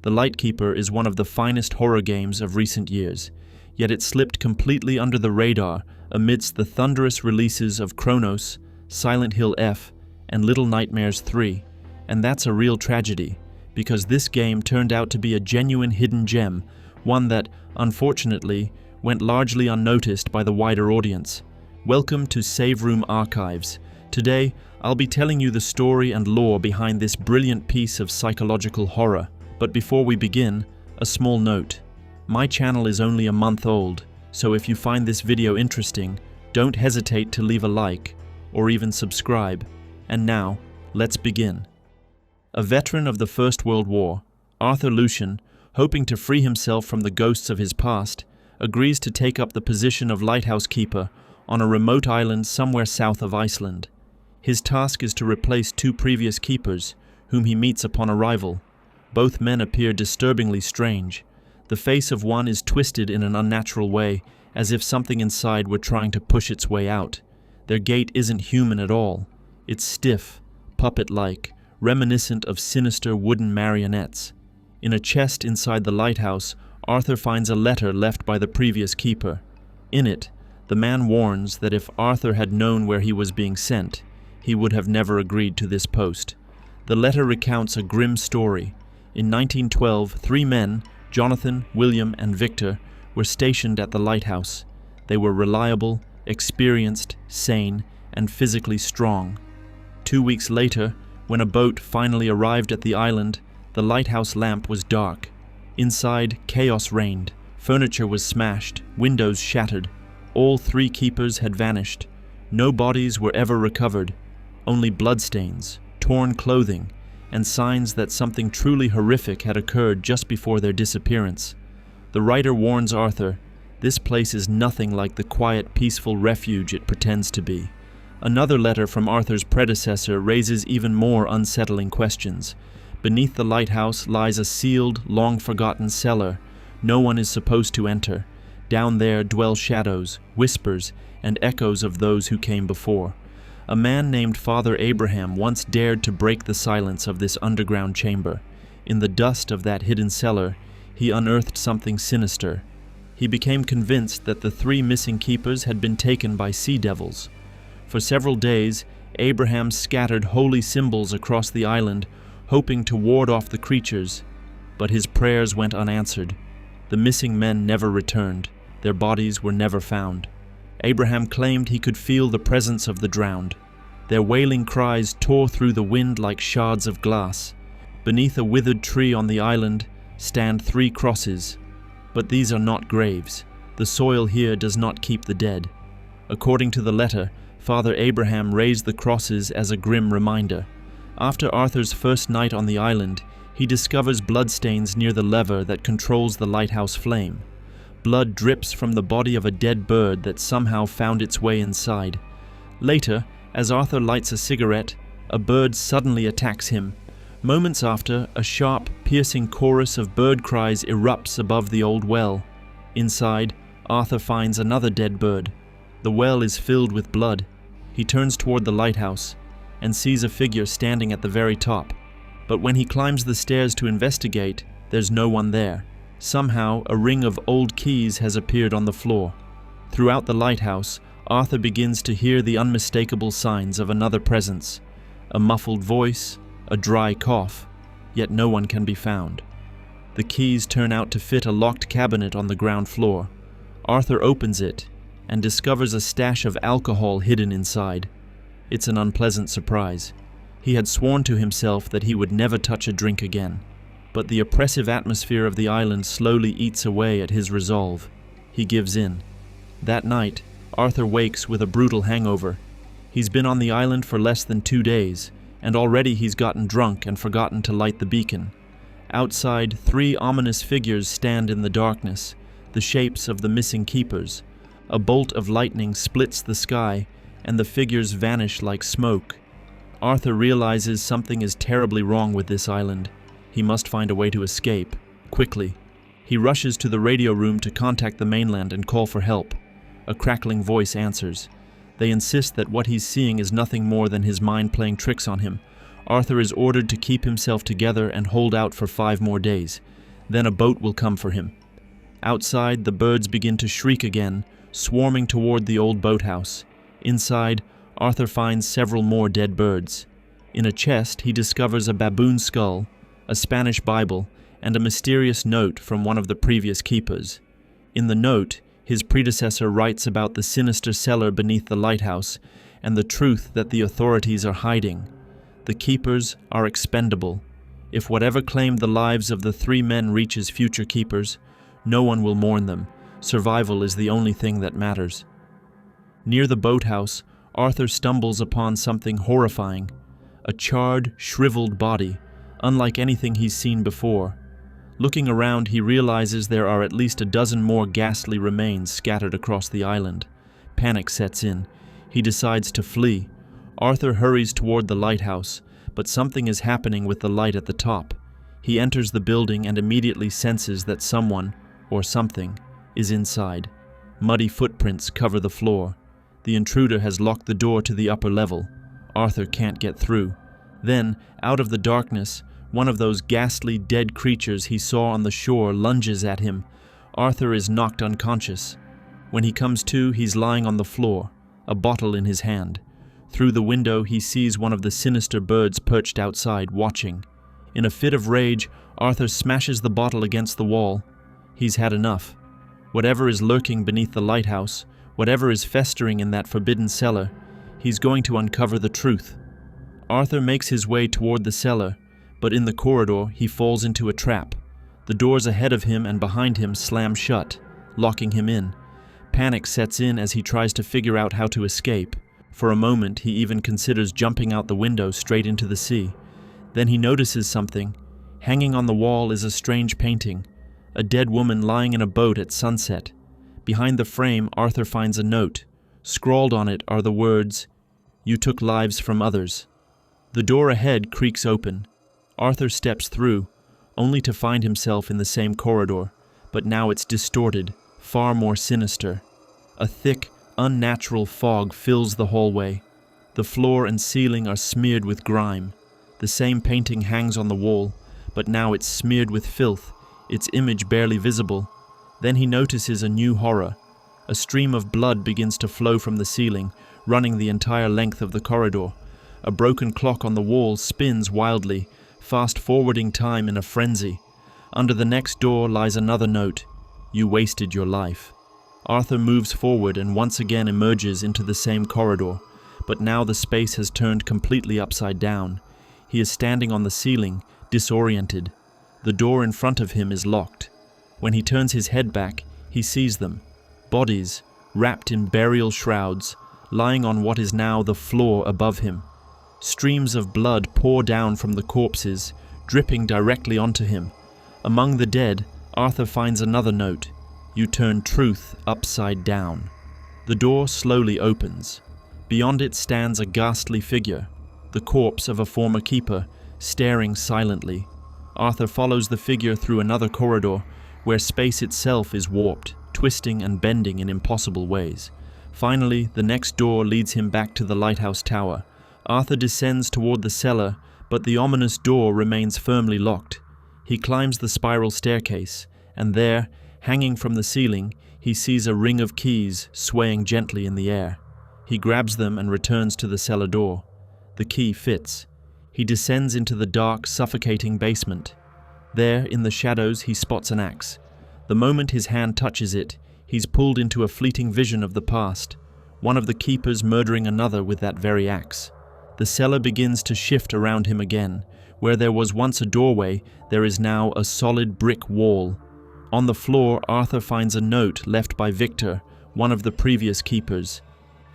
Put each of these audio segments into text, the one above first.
The Lightkeeper is one of the finest horror games of recent years, yet it slipped completely under the radar amidst the thunderous releases of Cronos, Silent Hill F, and Little Nightmares 3, and that's a real tragedy, because this game turned out to be a genuine hidden gem, one that, unfortunately, went largely unnoticed by the wider audience. Welcome to Save Room Archives. Today, I'll be telling you the story and lore behind this brilliant piece of psychological horror. But before we begin, a small note. My channel is only a month old, so if you find this video interesting, don't hesitate to leave a like, or even subscribe. And now, let's begin. A veteran of the First World War, Arthur Lucien, hoping to free himself from the ghosts of his past, agrees to take up the position of lighthouse keeper on a remote island somewhere south of Iceland. His task is to replace two previous keepers, whom he meets upon arrival. Both men appear disturbingly strange. The face of one is twisted in an unnatural way, as if something inside were trying to push its way out. Their gait isn't human at all. It's stiff, puppet-like, reminiscent of sinister wooden marionettes. In a chest inside the lighthouse, Arthur finds a letter left by the previous keeper. In it, the man warns that if Arthur had known where he was being sent, he would have never agreed to this post. The letter recounts a grim story. In 1912, 3 men, Jonathan, William, and Victor, were stationed at the lighthouse. They were reliable, experienced, sane, and physically strong. 2 weeks later, when a boat finally arrived at the island, the lighthouse lamp was dark. Inside, chaos reigned. Furniture was smashed, windows shattered. All 3 keepers had vanished. No bodies were ever recovered, only bloodstains, torn clothing, and signs that something truly horrific had occurred just before their disappearance. The writer warns Arthur, this place is nothing like the quiet, peaceful refuge it pretends to be. Another letter from Arthur's predecessor raises even more unsettling questions. Beneath the lighthouse lies a sealed, long-forgotten cellar. No one is supposed to enter. Down there dwell shadows, whispers, and echoes of those who came before. A man named Father Abraham once dared to break the silence of this underground chamber. In the dust of that hidden cellar, he unearthed something sinister. He became convinced that the 3 missing keepers had been taken by sea devils. For several days, Abraham scattered holy symbols across the island, hoping to ward off the creatures, but his prayers went unanswered. The missing men never returned. Their bodies were never found. Abraham claimed he could feel the presence of the drowned. Their wailing cries tore through the wind like shards of glass. Beneath a withered tree on the island stand 3 crosses. But these are not graves. The soil here does not keep the dead. According to the letter, Father Abraham raised the crosses as a grim reminder. After Arthur's first night on the island, he discovers bloodstains near the lever that controls the lighthouse flame. Blood drips from the body of a dead bird that somehow found its way inside. Later, as Arthur lights a cigarette, a bird suddenly attacks him. Moments after, a sharp, piercing chorus of bird cries erupts above the old well. Inside, Arthur finds another dead bird. The well is filled with blood. He turns toward the lighthouse and sees a figure standing at the very top. But when he climbs the stairs to investigate, there's no one there. Somehow, a ring of old keys has appeared on the floor. Throughout the lighthouse, Arthur begins to hear the unmistakable signs of another presence. A muffled voice, a dry cough, yet no one can be found. The keys turn out to fit a locked cabinet on the ground floor. Arthur opens it and discovers a stash of alcohol hidden inside. It's an unpleasant surprise. He had sworn to himself that he would never touch a drink again. But the oppressive atmosphere of the island slowly eats away at his resolve. He gives in. That night, Arthur wakes with a brutal hangover. He's been on the island for less than 2 days, and already he's gotten drunk and forgotten to light the beacon. Outside, 3 ominous figures stand in the darkness, the shapes of the missing keepers. A bolt of lightning splits the sky, and the figures vanish like smoke. Arthur realizes something is terribly wrong with this island. He must find a way to escape, quickly. He rushes to the radio room to contact the mainland and call for help. A crackling voice answers. They insist that what he's seeing is nothing more than his mind playing tricks on him. Arthur is ordered to keep himself together and hold out for 5 more days. Then a boat will come for him. Outside, the birds begin to shriek again, swarming toward the old boathouse. Inside, Arthur finds several more dead birds. In a chest, he discovers a baboon skull, a Spanish Bible, and a mysterious note from one of the previous keepers. In the note, his predecessor writes about the sinister cellar beneath the lighthouse and the truth that the authorities are hiding. The keepers are expendable. If whatever claimed the lives of the 3 men reaches future keepers, no one will mourn them. Survival is the only thing that matters. Near the boathouse, Arthur stumbles upon something horrifying. A charred, shriveled body, unlike anything he's seen before. Looking around, he realizes there are at least a dozen more ghastly remains scattered across the island. Panic sets in. He decides to flee. Arthur hurries toward the lighthouse, but something is happening with the light at the top. He enters the building and immediately senses that someone, or something, is inside. Muddy footprints cover the floor. The intruder has locked the door to the upper level. Arthur can't get through. Then, out of the darkness, one of those ghastly dead creatures he saw on the shore lunges at him. Arthur is knocked unconscious. When he comes to, he's lying on the floor, a bottle in his hand. Through the window, he sees one of the sinister birds perched outside, watching. In a fit of rage, Arthur smashes the bottle against the wall. He's had enough. Whatever is lurking beneath the lighthouse, whatever is festering in that forbidden cellar, he's going to uncover the truth. Arthur makes his way toward the cellar, but in the corridor, he falls into a trap. The doors ahead of him and behind him slam shut, locking him in. Panic sets in as he tries to figure out how to escape. For a moment, he even considers jumping out the window straight into the sea. Then he notices something. Hanging on the wall is a strange painting, a dead woman lying in a boat at sunset. Behind the frame, Arthur finds a note. Scrawled on it are the words, "You took lives from others." The door ahead creaks open. Arthur steps through, only to find himself in the same corridor, but now it's distorted, far more sinister. A thick, unnatural fog fills the hallway. The floor and ceiling are smeared with grime. The same painting hangs on the wall, but now it's smeared with filth, its image barely visible. Then he notices a new horror. A stream of blood begins to flow from the ceiling, running the entire length of the corridor. A broken clock on the wall spins wildly, fast-forwarding time in a frenzy. Under the next door lies another note. "You wasted your life." Arthur moves forward and once again emerges into the same corridor, but now the space has turned completely upside down. He is standing on the ceiling, disoriented. The door in front of him is locked. When he turns his head back, he sees them. Bodies, wrapped in burial shrouds, lying on what is now the floor above him. Streams of blood pour down from the corpses, dripping directly onto him. Among the dead, Arthur finds another note. "You turn truth upside down." The door slowly opens. Beyond it stands a ghastly figure, the corpse of a former keeper, staring silently. Arthur follows the figure through another corridor, where space itself is warped, twisting and bending in impossible ways. Finally, the next door leads him back to the lighthouse tower. Arthur descends toward the cellar, but the ominous door remains firmly locked. He climbs the spiral staircase, and there, hanging from the ceiling, he sees a ring of keys swaying gently in the air. He grabs them and returns to the cellar door. The key fits. He descends into the dark, suffocating basement. There, in the shadows, he spots an axe. The moment his hand touches it, he's pulled into a fleeting vision of the past, one of the keepers murdering another with that very axe. The cellar begins to shift around him again. Where there was once a doorway, there is now a solid brick wall. On the floor, Arthur finds a note left by Victor, one of the previous keepers.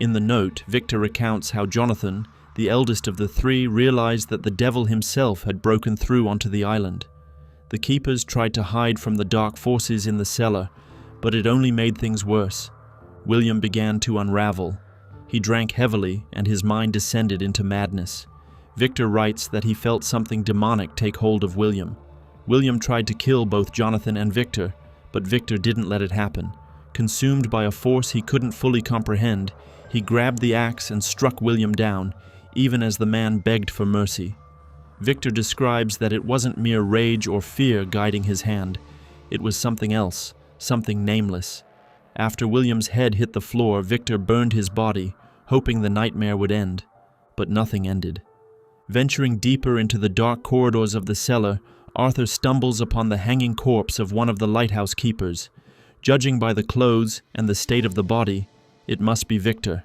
In the note, Victor recounts how Jonathan, the eldest of the 3, realized that the devil himself had broken through onto the island. The keepers tried to hide from the dark forces in the cellar, but it only made things worse. William began to unravel. He drank heavily, and his mind descended into madness. Victor writes that he felt something demonic take hold of William. William tried to kill both Jonathan and Victor, but Victor didn't let it happen. Consumed by a force he couldn't fully comprehend, he grabbed the axe and struck William down, even as the man begged for mercy. Victor describes that it wasn't mere rage or fear guiding his hand. It was something else, something nameless. After William's head hit the floor, Victor burned his body, hoping the nightmare would end. But nothing ended. Venturing deeper into the dark corridors of the cellar, Arthur stumbles upon the hanging corpse of one of the lighthouse keepers. Judging by the clothes and the state of the body, it must be Victor.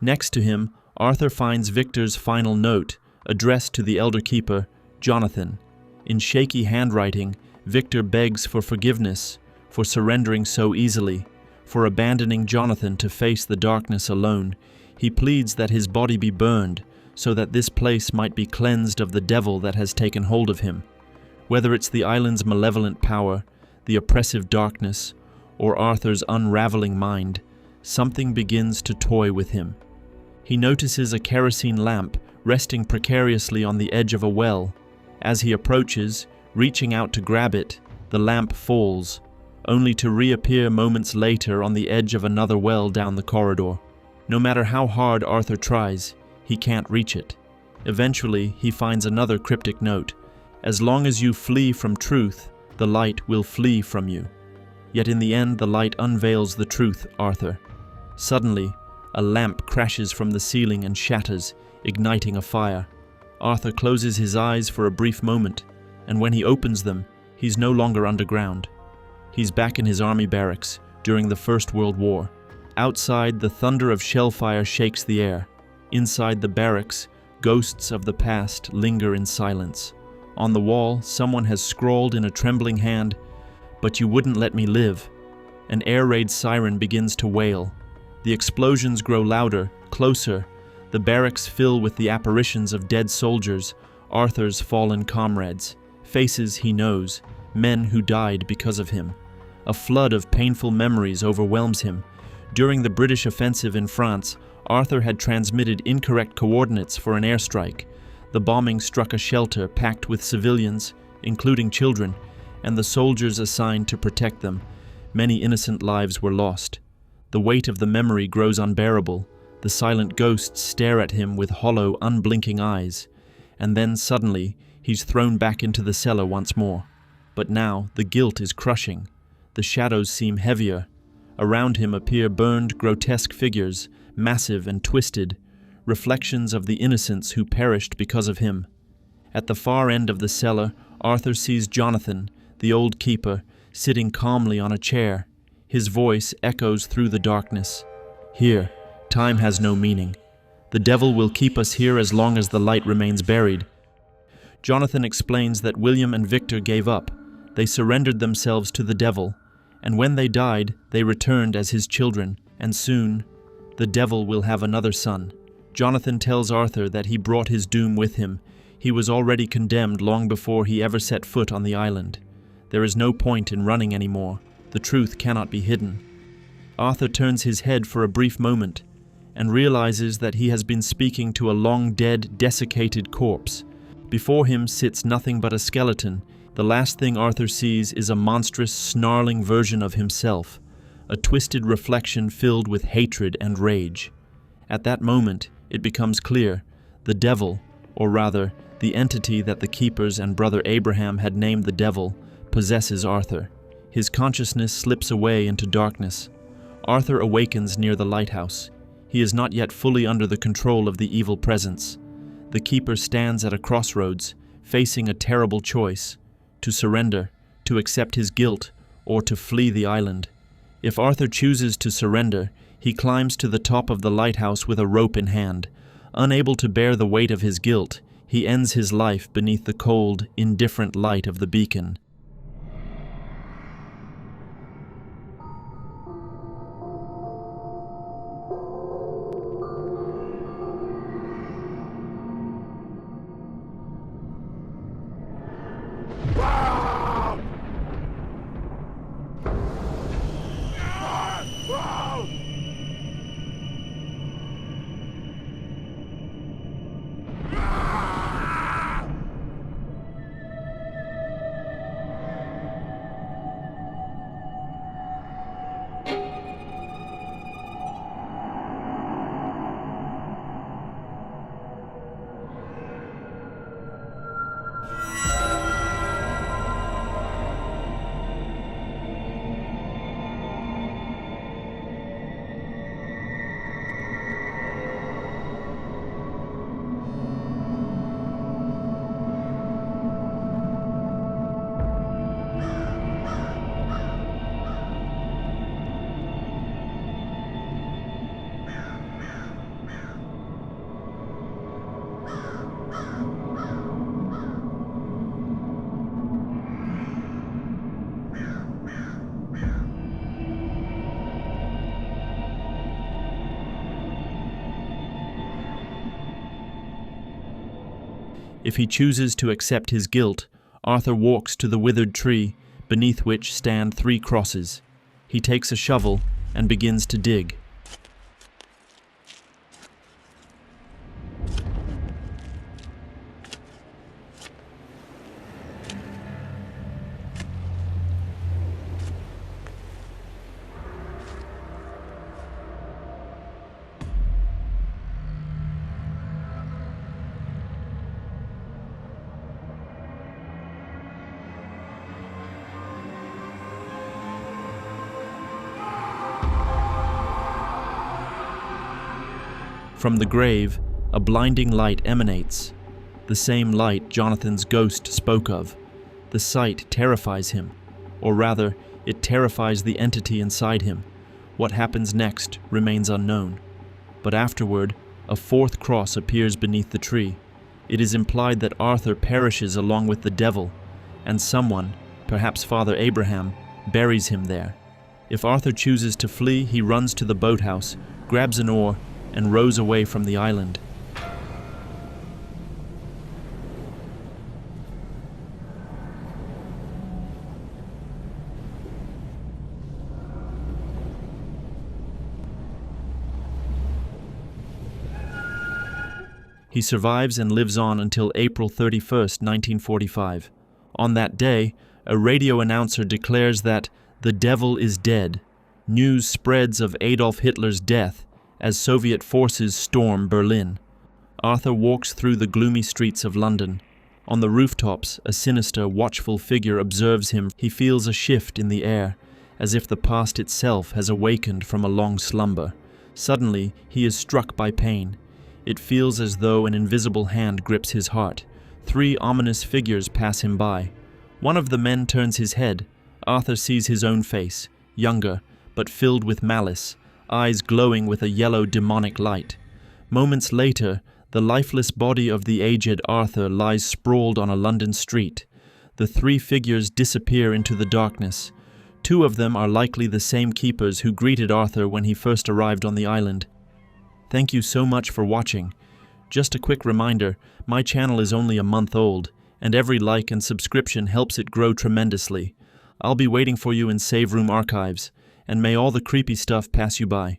Next to him, Arthur finds Victor's final note, addressed to the elder keeper, Jonathan. In shaky handwriting, Victor begs for forgiveness, for surrendering so easily, for abandoning Jonathan to face the darkness alone. He pleads that his body be burned, so that this place might be cleansed of the devil that has taken hold of him. Whether it's the island's malevolent power, the oppressive darkness, or Arthur's unraveling mind, something begins to toy with him. He notices a kerosene lamp resting precariously on the edge of a well. As he approaches, reaching out to grab it, the lamp falls, only to reappear moments later on the edge of another well down the corridor. No matter how hard Arthur tries, he can't reach it. Eventually, he finds another cryptic note. As long as you flee from truth, the light will flee from you. Yet in the end, the light unveils the truth, Arthur. Suddenly, a lamp crashes from the ceiling and shatters, igniting a fire. Arthur closes his eyes for a brief moment, and when he opens them, he's no longer underground. He's back in his army barracks during the First World War. Outside, the thunder of shellfire shakes the air. Inside the barracks, ghosts of the past linger in silence. On the wall, someone has scrawled in a trembling hand, "But you wouldn't let me live." An air raid siren begins to wail. The explosions grow louder, closer. The barracks fill with the apparitions of dead soldiers, Arthur's fallen comrades, faces he knows, men who died because of him. A flood of painful memories overwhelms him. During the British offensive in France, Arthur had transmitted incorrect coordinates for an airstrike. The bombing struck a shelter packed with civilians, including children, and the soldiers assigned to protect them. Many innocent lives were lost. The weight of the memory grows unbearable. The silent ghosts stare at him with hollow, unblinking eyes. And then suddenly, he's thrown back into the cellar once more. But now, the guilt is crushing. The shadows seem heavier. Around him appear burned, grotesque figures, massive and twisted, reflections of the innocents who perished because of him. At the far end of the cellar, Arthur sees Jonathan, the old keeper, sitting calmly on a chair. His voice echoes through the darkness. "Here, time has no meaning. The devil will keep us here as long as the light remains buried." Jonathan explains that William and Victor gave up. They surrendered themselves to the devil, and when they died, they returned as his children, and soon, the devil will have another son. Jonathan tells Arthur that he brought his doom with him. He was already condemned long before he ever set foot on the island. There is no point in running anymore. The truth cannot be hidden. Arthur turns his head for a brief moment and realizes that he has been speaking to a long-dead, desiccated corpse. Before him sits nothing but a skeleton. The last thing Arthur sees is a monstrous, snarling version of himself, a twisted reflection filled with hatred and rage. At that moment, it becomes clear, the devil, or rather, the entity that the keepers and brother Abraham had named the devil, possesses Arthur. His consciousness slips away into darkness. Arthur awakens near the lighthouse. He is not yet fully under the control of the evil presence. The keeper stands at a crossroads, facing a terrible choice: to surrender, to accept his guilt, or to flee the island. If Arthur chooses to surrender, he climbs to the top of the lighthouse with a rope in hand. Unable to bear the weight of his guilt, he ends his life beneath the cold, indifferent light of the beacon. If he chooses to accept his guilt, Arthur walks to the withered tree, beneath which stand 3 crosses. He takes a shovel and begins to dig. From the grave, a blinding light emanates, the same light Jonathan's ghost spoke of. The sight terrifies him, or rather, it terrifies the entity inside him. What happens next remains unknown. But afterward, a 4th cross appears beneath the tree. It is implied that Arthur perishes along with the devil, and someone, perhaps Father Abraham, buries him there. If Arthur chooses to flee, he runs to the boathouse, grabs an oar, and rows away from the island. He survives and lives on until April 31st, 1945. On that day, a radio announcer declares that the devil is dead. News spreads of Adolf Hitler's death as Soviet forces storm Berlin. Arthur walks through the gloomy streets of London. On the rooftops, a sinister, watchful figure observes him. He feels a shift in the air, as if the past itself has awakened from a long slumber. Suddenly, he is struck by pain. It feels as though an invisible hand grips his heart. 3 ominous figures pass him by. One of the men turns his head. Arthur sees his own face, younger, but filled with malice, eyes glowing with a yellow demonic light. Moments later, the lifeless body of the aged Arthur lies sprawled on a London street. The 3 figures disappear into the darkness. 2 of them are likely the same keepers who greeted Arthur when he first arrived on the island. Thank you so much for watching. Just a quick reminder, my channel is only a month old, and every like and subscription helps it grow tremendously. I'll be waiting for you in Save Room Archives, and may all the creepy stuff pass you by.